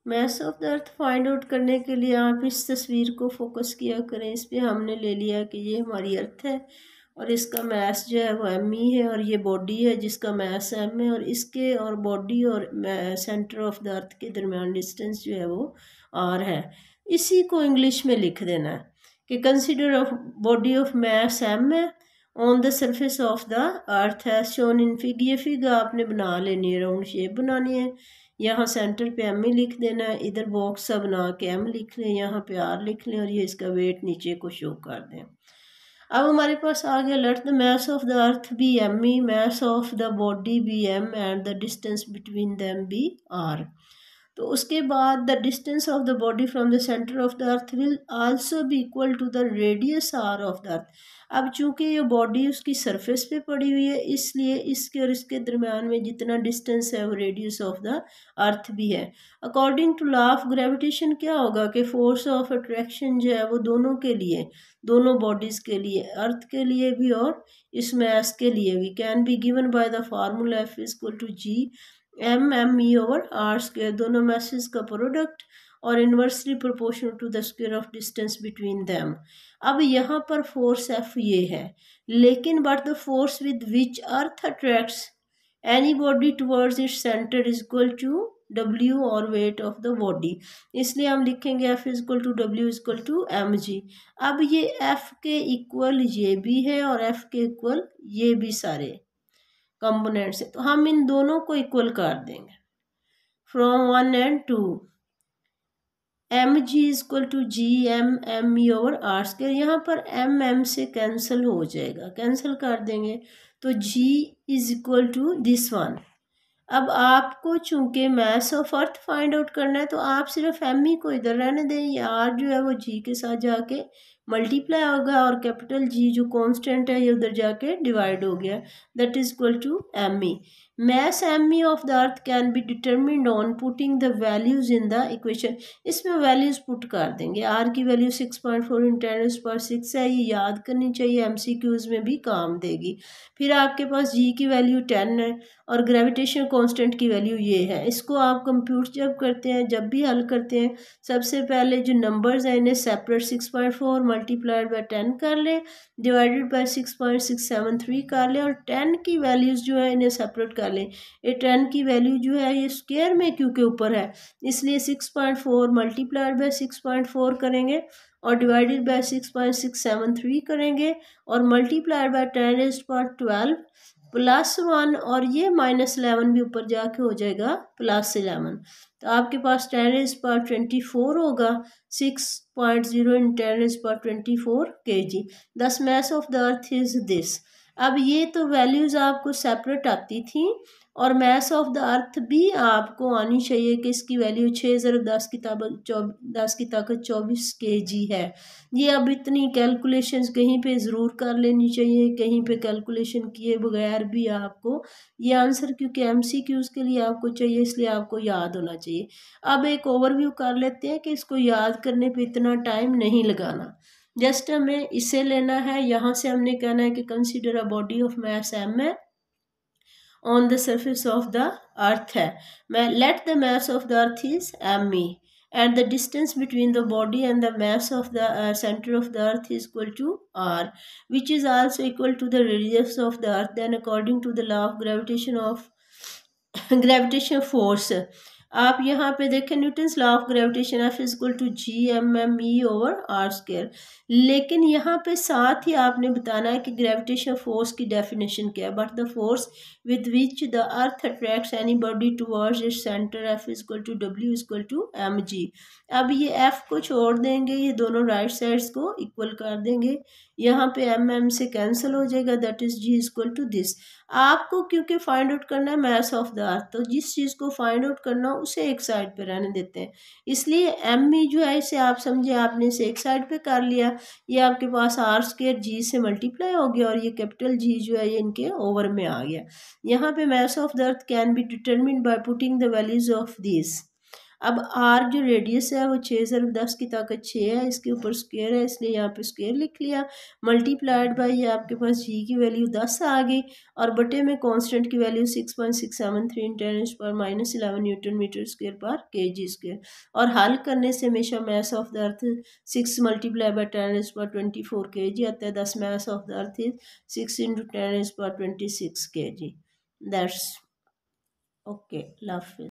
Mass of the earth find out करने के लिए आप इस तस्वीर को फोकस किया करें। इस पे हमने ले लिया कि ये हमारी अर्थ है और इसका मास जो है वो एम ई है और ये बॉडी है जिसका मास एम है और इसके और बॉडी और सेंटर ऑफ द अर्थ के दरमियान डिस्टेंस जो है वो आर है। इसी को इंग्लिश में लिख देना है कि consider of body of mass M है on the surface of the earth है शोन इन फिग। ये फिग आपने बना लेनी है, राउंड शेप बनानी है। यहाँ सेंटर पे एम ही लिख देना है, इधर बॉक्स सा बना के एम लिख लें, यहाँ पे आर लिख लें और ये इसका वेट नीचे को शो कर दें। अब हमारे पास आ गया let the mass of the earth be M E, mass of the body be M and the distance between them be R. तो उसके बाद the distance of the body from the centre of the earth will also be equal to the radius R of the earth. अब चूंकि ये body उसकी surface पे पड़ी हुई है इसलिए इसके और इसके दरमियान में जितना डिस्टेंस है वो रेडियस ऑफ द अर्थ भी है। According to law of gravitation क्या होगा कि फोर्स ऑफ अट्रैक्शन जो है वो दोनों के लिए, दोनों बॉडीज़ के लिए, अर्थ के लिए भी और इस मास के लिए भी, can be given by the formula F is equal to G M M E over R square, दोनों मैसेज का प्रोडक्ट और inversely proportional to the square of distance between them. अब यहाँ पर फोर्स एफ ये है, लेकिन but the force with which earth attracts any body towards its centre is equal to W और वेट ऑफ द बॉडी, इसलिए हम लिखेंगे F is equal to W is equal to M G. अब ये F के equal ये भी है और एफ के इक्वल ये भी सारे कंपोनेंट्स है, तो हम इन दोनों को इक्वल कर देंगे from 1 and 2। M G is equal to G M M E over R square, यहाँ पर एम एम से कैंसिल हो जाएगा, कैंसिल कर देंगे तो g is equal to this one. अब आपको चूंकि mass of earth find out करना है तो आप सिर्फ एम ई को इधर रहने दें, ये आर जो है वो जी के साथ जाके मल्टीप्लाई होगा और कैपिटल जी जो कांस्टेंट है ये उधर जाके डिवाइड हो गया, that is equal to M E. mass me of the earth can be determined on putting the values in the equation। इसमें वैल्यूज पुट कर देंगे। r की वैल्यू 6.4 × 10⁶ है, ये याद करनी चाहिए, MCQs में भी काम देगी। फिर आपके पास g की वैल्यू 10 है और ग्रेविटेशन कांस्टेंट की वैल्यू ये है। इसको आप कंप्यूट जब करते हैं, जब भी हल करते हैं, सबसे पहले जो नंबर्स हैं इन्हें सेपरेट 6.4 मल्टीप्लाइड बाय 10 कर लें, डिवाइडेड बाय 6.673 कर लें और 10 की वैल्यूज़ जो है इन्हें सेपरेट कर लें। ये 10 की वैल्यू जो है ये स्क्वायर में क्यू के ऊपर है, इसलिए 6.4 मल्टीप्लाइड बाय 6.4 करेंगे और डिवाइडेड बाय 6.673 करेंगे और मल्टीप्लाइड बाय 10⁻12 +1 और ये -11 भी ऊपर जाके हो जाएगा +11। तो आपके पास 10⁻24 होगा, 6.0 × 10⁻24 kg। दस मास of the earth is this. अब ये तो वैल्यूज़ आपको सेपरेट आती थी और मास ऑफ द अर्थ भी आपको आनी चाहिए कि इसकी वैल्यू 6×10 की ताकत 24 kg है। ये अब इतनी कैलकुलेशंस कहीं पे ज़रूर कर लेनी चाहिए, कहीं पे कैलकुलेशन किए बगैर भी आपको ये आंसर, क्योंकि MCQs के लिए आपको चाहिए इसलिए आपको याद होना चाहिए। अब एक ओवरव्यू कर लेते हैं कि इसको याद करने पे इतना टाइम नहीं लगाना, जस्ट हमें इसे लेना है। यहाँ से हमने कहना है कि consider a body of mass M है on the surface of the earth है, मैं let the mass of the earth is M E and the distance between the body and the mass of the center of the earth is equal to r, which is also equal to the radius of the earth, then according to the law of gravitation force आप यहाँ पे देखें Newton's law of gravitation F is equal to G M M E over R square, लेकिन यहाँ पे साथ ही आपने बताना है कि ग्रेविटेशन फोर्स की डेफिनेशन क्या है। But the force with which the earth attracts any body towards its centre F is equal to W is equal to M G. अब ये एफ को छोड़ देंगे, ये दोनों राइट साइड्स को इक्वल कर देंगे, यहाँ पे एम एम से कैंसिल हो जाएगा, that is G is equal to this. आपको क्योंकि फाइंड आउट करना है मास ऑफ द अर्थ, तो जिस चीज़ को फाइंड आउट करना हो उसे एक साइड पे रहने देते हैं, इसलिए एम ई जो है इसे आप समझे आपने इसे एक साइड पे कर लिया, ये आपके पास आर स्क्वायर जी से मल्टीप्लाई हो गया और ये कैपिटल जी जो है ये इनके ओवर में आ गया। यहाँ पे मास of the earth can be determined by putting the values of this. अब आर जो रेडियस है वो 6 × 10 की ताकत 6 है, इसके ऊपर स्क्वायर है इसलिए यहाँ पे स्क्वायर लिख लिया, मल्टीप्लाइड बाई ये आपके पास जी की वैल्यू 10 आ गई और बटे में कांस्टेंट की वैल्यू 6.673 × 10⁻11 न्यूटन मीटर स्क्वायर पर kg स्क्वायर। और हल करने से हमेशा मास ऑफ द अर्थ 6 × 10⁻24 kg आता है, दस मास of the earth is 6 × 10⁻26 kg। That's okay, love.